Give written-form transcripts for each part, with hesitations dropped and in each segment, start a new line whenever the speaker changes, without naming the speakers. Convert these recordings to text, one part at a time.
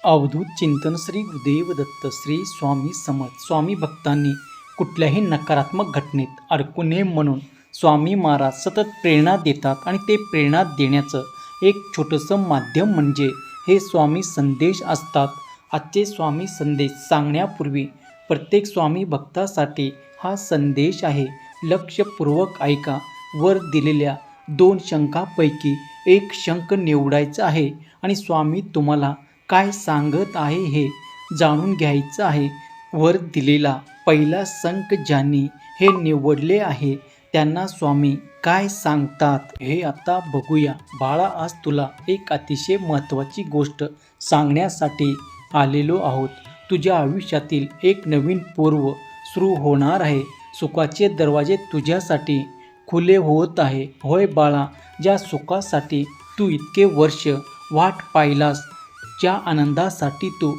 अवधूत चिंतन श्री गुरुदेव दत्त श्री स्वामी समर्थ. स्वामी भक्तांनी कुठल्याही नकारात्मक घटनेत अडकू नये म्हणून स्वामी महाराज सतत प्रेरणा देतात आणि ते प्रेरणा देण्याचं एक छोटंसं माध्यम म्हणजे हे स्वामी संदेश असतात. आजचे स्वामी संदेश सांगण्यापूर्वी प्रत्येक स्वामी भक्तासाठी हा संदेश आहे. लक्षपूर्वक ऐका. वर दिलेल्या 2 शंकापैकी एक शंक निवडायचा आहे आणि स्वामी तुम्हाला काय सांगत आहे हे जाणून घ्यायचं आहे. वर दिलेला पहिला शंक ज्यांनी हे निवडले आहे त्यांना स्वामी काय सांगतात हे आता बघूया. बाळा, आज तुला एक अतिशय महत्त्वाची गोष्ट सांगण्यासाठी आलेलो आहोत. तुझ्या आयुष्यातील एक नवीन पर्व सुरू होणार आहे. सुखाचे दरवाजे तुझ्यासाठी खुले होत आहे. होय बाळा, ज्या सुखासाठी तू इतके वर्ष वाट पाहिलास, ज्या आनंदासाठी तू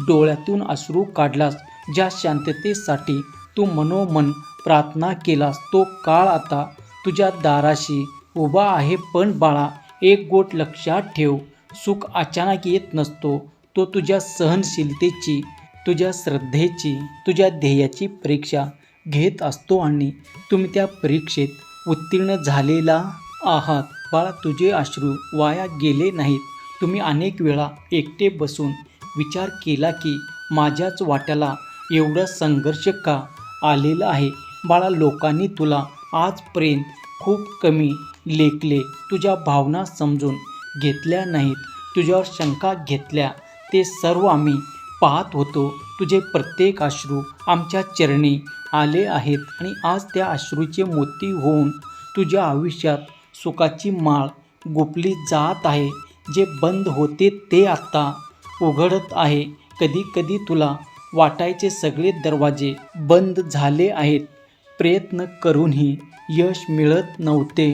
डोळ्यातून अश्रू काढलास, ज्या शांततेसाठी तू मनोमन प्रार्थना केलास, तो काळ आता तुझ्या दाराशी उभा आहे. पण बाळा, एक गोष्ट लक्षात ठेव, सुख अचानक येत नसतो. तो तुझ्या सहनशीलतेची, तुझ्या श्रद्धेची, तुझ्या ध्येयाची परीक्षा घेत असतो आणि तुम्ही त्या परीक्षेत उत्तीर्ण झालेला आहात. बाळा, तुझे अश्रू वाया गेले नाहीत. तुम्ही अनेक वेळा एकटे बसून विचार केला की माझ्याच वाट्याला एवढा संघर्ष का आलेला आहे. बाळा, लोकांनी तुला आजपर्यंत खूप कमी लेखले, तुझ्या भावना समजून घेतल्या नाहीत, तुझ्यावर शंका घेतल्या. ते सर्व आम्ही पाहत होतो. तुझे प्रत्येक अश्रू आमच्या चरणी आले आहेत आणि आज त्या अश्रूचे मोती होऊन तुझ्या आयुष्यात सुखाची माळ गुंफली जात आहे. जे बंद होते ते आता उघडत आहे. कधी कधी तुला वाटायचे सगळे दरवाजे बंद झाले आहेत. प्रयत्न करूनही यश मिळत नव्हते.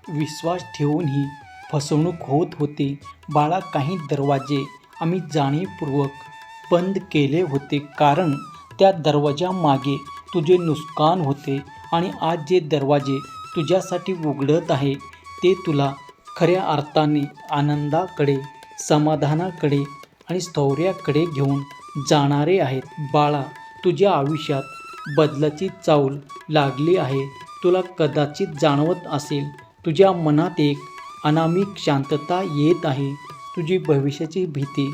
विश्वास ठेवूनही फसवणूक होत होती. बाळा, काही दरवाजे आम्ही जाणीवपूर्वक बंद केले होते कारण त्या दरवाजामागे तुझे नुकसान होते. आणि आज जे दरवाजे तुझ्यासाठी उघडत आहे ते तुला खऱ्या अर्थाने आनंदाकडे, समाधानाकडे आणि स्थैर्याकडे घेऊन जाणारे आहेत. बाळा, तुझ्या आयुष्यात बदलाची चाहूल लागली आहे. तुला कदाचित जाणवत असेल, तुझ्या मनात एक अनामिक शांतता येत आहे. तुझी भविष्याची भीती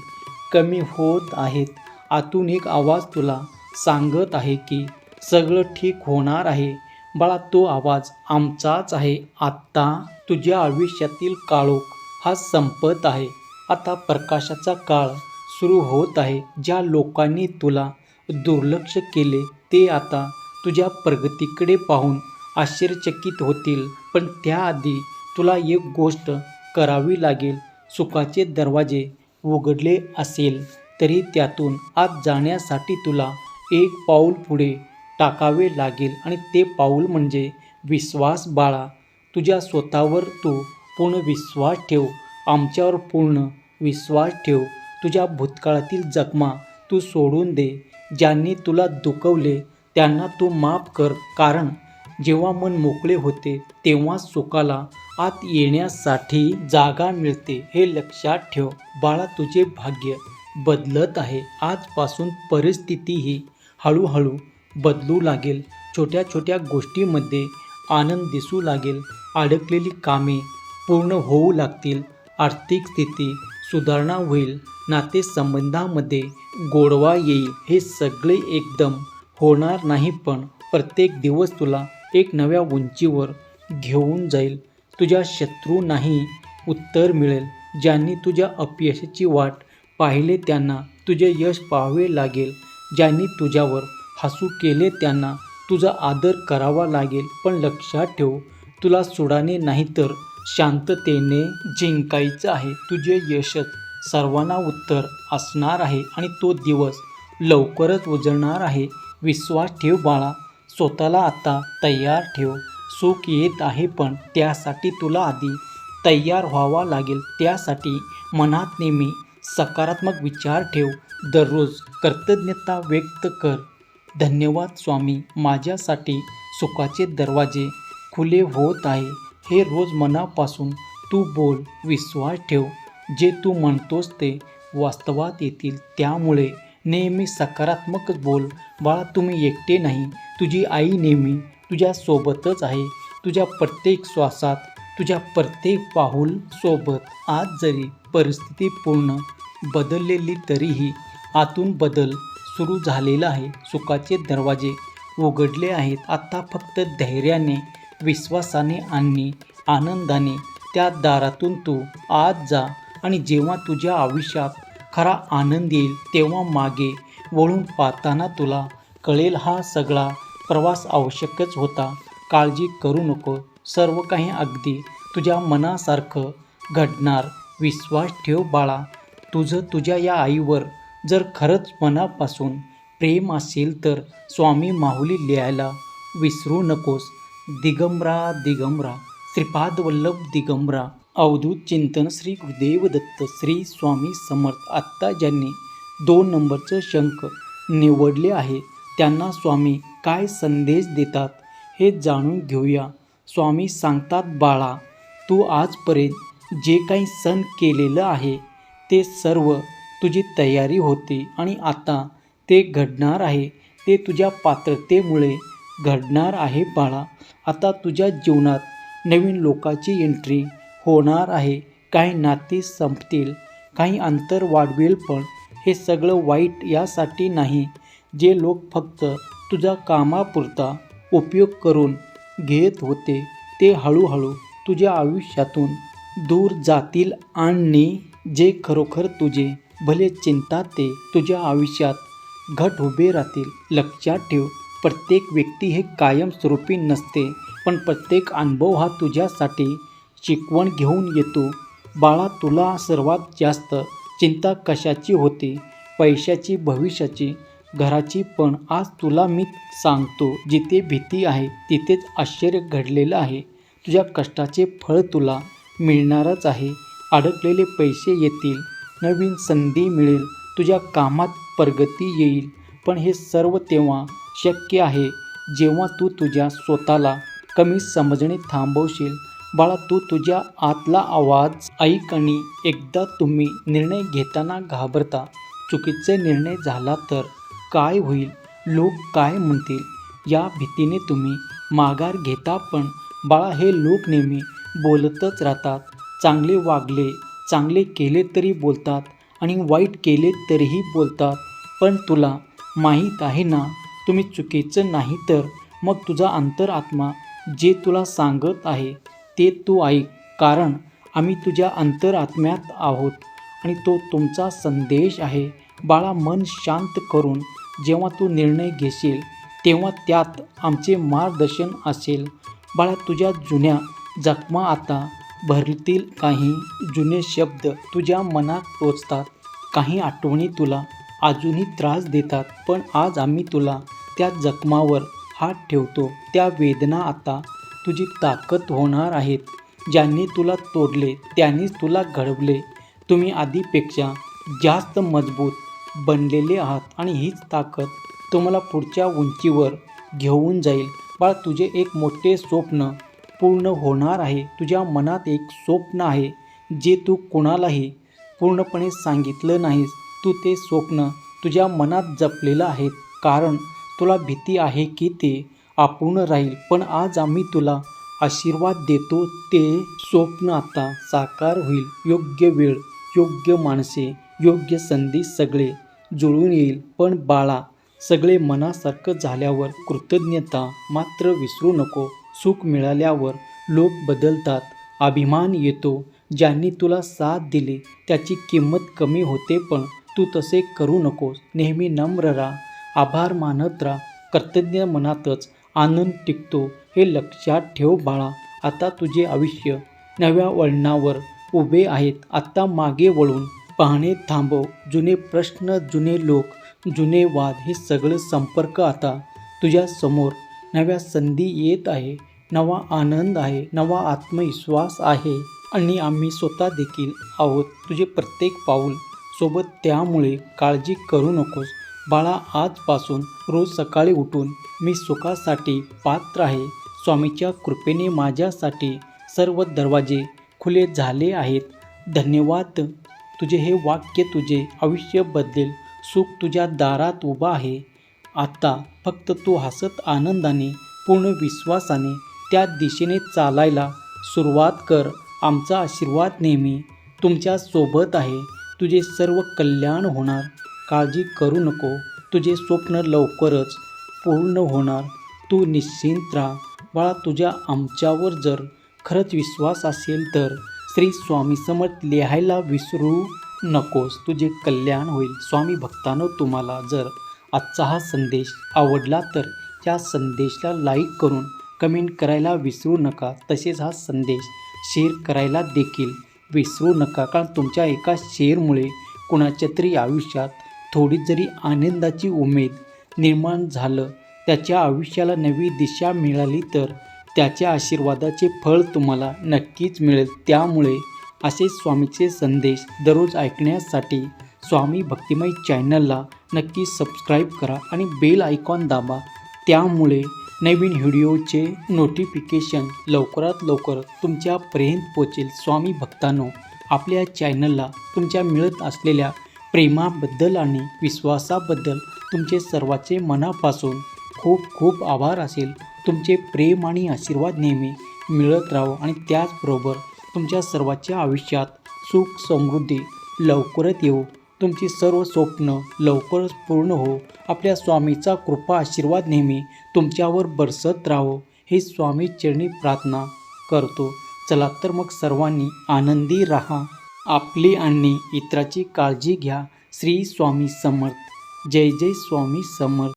कमी होत आहेत. आतून एक आवाज तुला सांगत आहे की सगळं ठीक होणार आहे. बाळा, तो आवाज आमचाच आहे. आत्ता तुझ्या आयुष्यातील काळोख हा संपत आहे. आता प्रकाशाचा काळ सुरू होत आहे. ज्या लोकांनी तुला दुर्लक्ष केले ते आता तुझ्या प्रगतीकडे पाहून आश्चर्यचकित होतील. पण त्याआधी तुला एक गोष्ट करावी लागेल. सुखाचे दरवाजे उघडले असेल तरी त्यातून आत जाण्यासाठी तुला एक पाऊल पुढे टाकावे लागेल आणि ते पाऊल म्हणजे विश्वास. बाळा, तुझ्या स्वतःवर तू पूर्ण विश्वास ठेव. आमच्यावर पूर्ण विश्वास ठेव. तुझ्या भूतकाळातील जखमा तू सोडून दे. ज्यांनी तुला दुखवले त्यांना तू माफ कर. कारण जेव्हा मन मोकळे होते तेव्हा सुखाला आत येण्यासाठी जागा मिळते. हे लक्षात ठेव. बाळा, तुझे भाग्य बदलत आहे. आजपासून परिस्थितीही हळूहळू बदलू लागेल. छोट्या छोट्या गोष्टींमध्ये आनंद दिसू लागेल. अडकलेली कामे पूर्ण होऊ लागतील. आर्थिक स्थिती सुधारणा होईल. नातेसंबंधामध्ये गोडवा येईल. हे सगळे एकदम होणार नाही, पण प्रत्येक दिवस तुला एक नव्या उंचीवर घेऊन जाईल. तुझ्या शत्रूंनाही उत्तर मिळेल. ज्यांनी तुझ्या अपयशाची वाट पाहिले त्यांना तुझे यश पाहावे लागेल. ज्यांनी तुझ्यावर हसू केले त्यांना तुझा आदर करावा लागेल. पण लक्षात ठेव, तुला सुडाने नाही तर शांततेने जिंकायचं आहे. तुझे यशच सर्वांना उत्तर असणार आहे आणि तो दिवस लवकरच उजळणार आहे. विश्वास ठेव बाळा. स्वतःला आता तयार ठेव. सुख येत आहे, पण त्यासाठी तुला आधी तयार व्हावा लागेल. त्यासाठी मनात नेहमी सकारात्मक विचार ठेव. दररोज कृतज्ञता व्यक्त कर. धन्यवाद स्वामी, माझ्यासाठी सुखाचे दरवाजे खुले होत आहे. हे रोज मनापासून तू बोल. विश्वास ठेव, जे तू म्हणतोस ते वास्तवात येतील. त्यामुळे नेहमी सकारात्मक बोल. बाळा, तुम्ही एकटे नाही. तुझी आई नेहमी तुझ्यासोबतच आहे. तुझ्या प्रत्येक श्वासात, तुझ्या प्रत्येक पाऊल सोबत. आज जरी परिस्थिती पूर्ण बदललेली तरीही आतून बदल सुरू झालेला आहे. सुखाचे दरवाजे उघडले आहेत. आता फक्त धैर्याने, विश्वासाने आणि आनंदाने त्या दारातून तू आत जा. आणि जेव्हा तुझ्या आयुष्यात खरा आनंद येईल तेव्हा मागे वळून पाहताना तुला कळेल हा सगळा प्रवास आवश्यकच होता. काळजी करू नको. सर्व काही अगदी तुझ्या मनासारखं घडणार. विश्वास ठेव बाळा. तुझ्या या आईवर जर खरंच मनापासून प्रेम असेल तर स्वामी माऊली लिहायला विसरू नकोस. दिगंबरा दिगंबरा, श्रीपाद वल्लभ दिगंबरा. अवधूत चिंतन श्री गुरुदेव दत्त श्री स्वामी समर्थ. आत्ता ज्यांनी 2 नंबरचं शंख निवडले आहे त्यांना स्वामी काय संदेश देतात हे जाणून घेऊया. स्वामी सांगतात, बाळा, तू आजपर्यंत जे काही सण केलेलं आहे ते सर्व तुझी तयारी होती आणि आता ते घडणार आहे. ते तुझ्या पात्रतेमुळे घडणार आहे बाळा. आता तुझ्या जीवनात नवीन लोकांची एंट्री होणार आहे. काही नाती संपतील, काही अंतर वाढवेल, पण हे सगळं वाईट यासाठी नाही. जे लोक फक्त तुझा कामापुरता उपयोग करून घेत होते ते हळूहळू तुझ्या आयुष्यातून दूर जातील आणि जे खरोखर तुझे भले चिंतात ते तुझ्या आयुष्यात घट उभे राहतील. लक्षात ठेव, प्रत्येक व्यक्ती हे कायमस्वरूपी नसते, पण प्रत्येक अनुभव हा तुझ्यासाठी शिकवण घेऊन येतो. बाळा, तुला सर्वात जास्त चिंता कशाची होती? पैशाची, भविष्याची, घराची. पण आज तुला मी सांगतो, जिथे भीती आहे तिथेच आश्चर्य घडलेलं आहे. तुझ्या कष्टाचे फळ तुला मिळणारच आहे. अडकलेले पैसे येतील, नवीन संधी मिळेल, तुझ्या कामात प्रगती येईल. पण हे सर्व तेव्हा शक्य आहे जेव्हा तू तुझ्या स्वतःला कमी समजणे थांबवशील. बाळा, तू तुझ्या आतला आवाज ऐक. आणि एकदा तुम्ही निर्णय घेताना घाबरता, चुकीचा निर्णय झाला तर काय होईल, लोक काय म्हणतील, या भीतीने तुम्ही माघार घेता. पण बाळा, हे लोक नेहमी बोलतच राहतात. चांगले वागले, चांगले केले तरी बोलतात आणि वाईट केले तरीही बोलतात. पण तुला माहीत आहे ना, तुम्ही चुकीचं नाही तर मग तुझा अंतरात्मा जे तुला सांगत आहे ते तू ऐक. कारण आम्ही तुझ्या अंतरात्म्यात आहोत आणि तो तुमचा संदेश आहे. बाळा, मन शांत करून जेव्हा तू निर्णय घेशील तेव्हा त्यात आमचे मार्गदर्शन असेल. बाळा, तुझ्या जुन्या जखमा आता भरतील. काही जुने शब्द तुझ्या मनात टोचतात, काही आठवणी तुला अजूनही त्रास देतात. पण आज आम्ही तुला त्या जखमावर हात ठेवतो. त्या वेदना आता तुझी ताकद होणार आहेत. ज्यांनी तुला तोडले त्यांनीच तुला घडवले. तुम्ही आधीपेक्षा जास्त मजबूत बनलेले आहात आणि हीच ताकद तुम्हाला पुढच्या उंचीवर घेऊन जाईल. बाळा, तुझे एक मोठे स्वप्न पूर्ण होणार आहे. तुझ्या मनात एक स्वप्न आहे जे तू कोणालाही पूर्णपणे सांगितलं नाहीस. तू ते स्वप्न तुझ्या मनात जपलेलं आहे कारण तुला भीती आहे की ते अपूर्ण राहील. पण आज आम्ही तुला आशीर्वाद देतो, ते स्वप्न आता साकार होईल. योग्य वेळ, योग्य माणसे, योग्य संधी सगळे जुळून येईल. पण बाळा, सगळे मनासारखं झाल्यावर कृतज्ञता मात्र विसरू नको. सुख मिळाल्यावर लोक बदलतात, अभिमान येतो. ज्यांनी तुला साथ दिली त्याची किंमत कमी होते. पण तू तसे करू नकोस. नेहमी नम्र राहा, आभार मानत राहा. कृतज्ञ मनातच आनंद टिकतो, हे लक्षात ठेव बाळा. आता तुझे आयुष्य नव्या वळणावर उभे आहेत. आता मागे वळून पाहणे थांबव. जुने प्रश्न, जुने लोक, जुने वाद, हे सगळं संपर्क आता तुझ्या समोर. नव्या संधी येत आहे, नवा आनंद आहे, नवा आत्मविश्वास आहे आणि आम्ही स्वतः देखील आहोत तुझे प्रत्येक पाऊल सोबत. त्यामुळे काळजी करू नकोस बाळा. आजपासून रोज सकाळी उठून मी सुखासाठी पात्र आहे. स्वामीच्या कृपेने माझ्यासाठी सर्व दरवाजे खुले झाले आहेत. धन्यवाद. तुझे हे वाक्य तुझे आयुष्य बदलेल. सुख तुझ्या दारात उभा आहे. आता फक्त तू हसत आनंदाने, पूर्ण विश्वासाने त्या दिशेने चालायला सुरुवात कर. आमचा आशीर्वाद नेहमी तुमच्या सोबत आहे. तुझे सर्व कल्याण होणार. काळजी करू नको. तुझे स्वप्न लवकरच पूर्ण होणार. तू निश्चिंत राहा. बाळा, तुझ्या आमच्यावर जर खरंच विश्वास असेल तर श्री स्वामी समर्थ लिहायला विसरू नकोस. तुझे कल्याण होईल. स्वामी भक्तांनो, तुम्हाला जर आजचा हा संदेश आवडला तर या संदेशाला लाईक करून कमेंट करायला विसरू नका. तसेच हा संदेश शेअर करायला देखील विसरू नका. कारण तुमच्या एका शेअरमुळे कुणाच्या तरी आयुष्यात थोडी जरी आनंदाची उमेद निर्माण झालं, त्याच्या आयुष्याला नवी दिशा मिळाली तर त्याच्या आशीर्वादाचे फळ तुम्हाला नक्कीच मिळेल. त्यामुळे असे स्वामीचे संदेश दररोज ऐकण्यासाठी स्वामी भक्तिमय चॅनलला नक्की सबस्क्राईब करा आणि बेल आयकॉन दाबा. त्यामुळे नवीन व्हिडिओचे नोटिफिकेशन लवकरात लवकर तुमच्यापर्यंत पोचेल. स्वामी भक्तांनो, आपल्या चॅनलला तुमच्या मिळत असलेल्या प्रेमाबद्दल आणि विश्वासाबद्दल तुमचे सर्वांचे मनापासून खूप खूप आभार असेल. तुमचे प्रेम आणि आशीर्वाद नेहमी मिळत राहो आणि त्याचबरोबर तुमच्या सर्वांच्या आयुष्यात सुख समृद्धी लवकरच येऊ. तुमची सर्व स्वप्न लवकरच पूर्ण हो. आपल्या स्वामीचा कृपा आशीर्वाद नेहमी तुमच्यावर बरसत राहो, हे स्वामी चरणी प्रार्थना करतो. चला तर मग सर्वांनी आनंदी राहा. आपली आणि इतराची काळजी घ्या. श्री स्वामी समर्थ. जय जय स्वामी समर्थ.